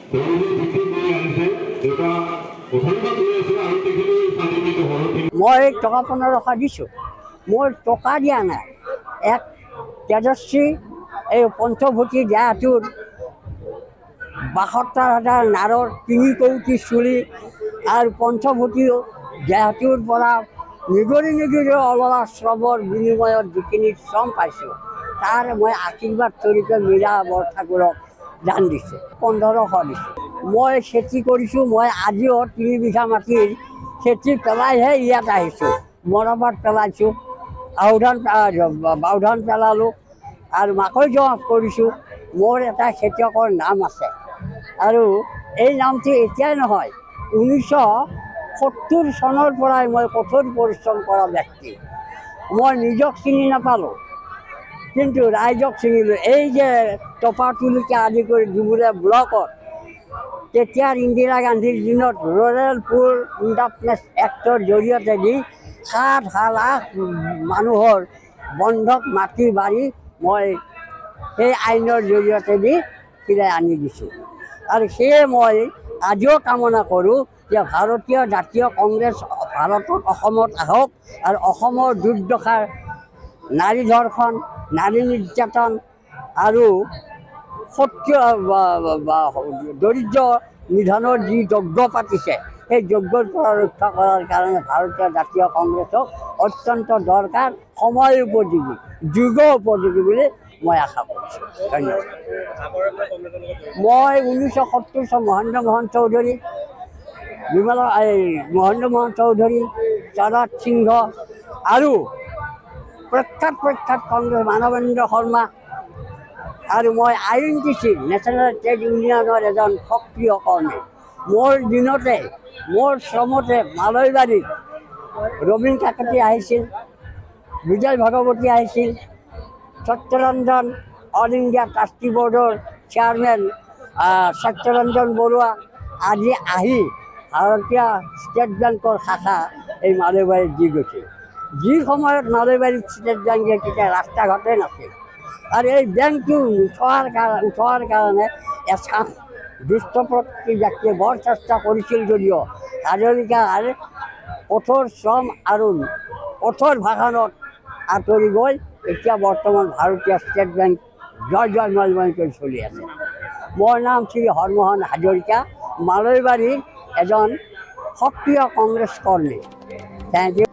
মই টকা 1500 দিছোঁ, মোৰ টকা দিয়া নাই। এক তেজস্বী এই পঞ্চভূতি দেহাটোৰ 72,000 নাৰৰ 3 কোটি চুলি আৰু পঞ্চভূতি দেহাটোৰ পৰা নিগৰি অলৰা শ্ৰমৰ বিনিময়ত যিখিনি শ্ৰম পাইছোঁ তাৰ মই আশীৰ্বাদ স্বৰূপে মীৰা বৰঠাকুৰক দান দিছোঁ। 1500 দিছোঁ। মই খেতি কৰিছোঁ। মই আজিও 3 বিঘা মাটিৰ খেতি পেলাইহে ইয়াত আহিছোঁ। মৰাপাট পেলাইছোঁ, বাওধান পেলালোঁ আৰু মাকৈ জহা কৰিছোঁ। মোৰ এটা খেতিয়কৰ নাম আছে আৰু এই নামটো এতিয়াই নহয়, 1970 চনৰ পৰাই মই কঠোৰ পৰিশ্ৰম কৰা ব্যক্তি। মই নিজক চিনি নাপালোঁ, কিন্তু ৰাইজক চিনিলোঁ। এই যে টপাতুলিকে আদি কৰি ডিব্ৰুগড় ব্লকত তেতিয়াৰ ইন্দিৰা গান্ধীৰ দিনত ৰুৰেল পুৰ ডেভেলপমেণ্ট এক্টৰ জৰিয়তে দি 7 লাখ মানুহৰ বন্ধক মাটি বাৰী মই সেই আইনৰ জৰিয়তে দি ফিৰাই আনি দিছোঁ। আৰু সেয়ে মই আজিও কামনা কৰোঁ যে ভাৰতীয় জাতীয় কংগ্ৰেছ ভাৰতত অসমত আহক আৰু অসমৰ দুৰ্দশাৰ নাৰী ধৰ্ষণ, নাৰী নিৰ্যাতন আৰু দৰিদ্ৰ নিধনৰ যি যজ্ঞ পাতিছে সেই যজ্ঞৰ পৰা ৰক্ষা কৰাৰ কাৰণে ভাৰতীয় জাতীয় কংগ্ৰেছক অত্যন্ত দৰকাৰ, সময় উপযোগী, যুগ উপযোগী বুলি মই আশা কৰিছোঁ। ধন্যবাদ। মই 1970 চন মহেন্দ্ৰ মোহন চৌধুৰী, মহেন্দ্ৰ মোহন চৌধুৰী, শৰৎ সিংহ আৰু প্ৰখ্যাত কংগ্ৰেছ মানৱেন্দ্ৰ শৰ্মা আৰু মই INTC নেশ্যনেল ট্ৰেড ইউনিয়নৰ এজন সক্ৰিয় কৰ্মী। মোৰ দিনতে, মোৰ শ্ৰমতে মালৈবাৰীত ৰবীন কাকতি আহিছিল, বিজয় ভাগৱতী আহিছিল, সত্যৰঞ্জন অল ইণ্ডিয়া ট্ৰাষ্টি বৰ্ডৰ চেয়াৰমেন সত্যৰঞ্জন বৰুৱা আদি আহি ভাৰতীয় ষ্টেট বেংকৰ শাখা এই মালৈবাৰীত দি গৈছিল। যি সময়ত মালৈবাৰীত ষ্টেট বেংকে তেতিয়া ৰাস্তা ঘাটে নাছিল আৰু এই বেংকটো উঠোৱাৰ কাৰণে এচাম দুষ্ট প্ৰকৃতিৰ ব্যক্তিয়ে বৰ চেষ্টা কৰিছিল যদিও হাজৰিকাৰ কঠোৰ শ্ৰম আৰু কঠোৰ ভাষণত আঁতৰি গৈ এতিয়া বৰ্তমান ভাৰতীয় ষ্টেট বেংক জয় কৰি চলি আছে। মোৰ নাম শ্ৰী হৰমোহন হাজৰিকা, মালৈবাৰীৰ এজন সক্ৰিয় কংগ্ৰেছ কৰ্মী। Thank U.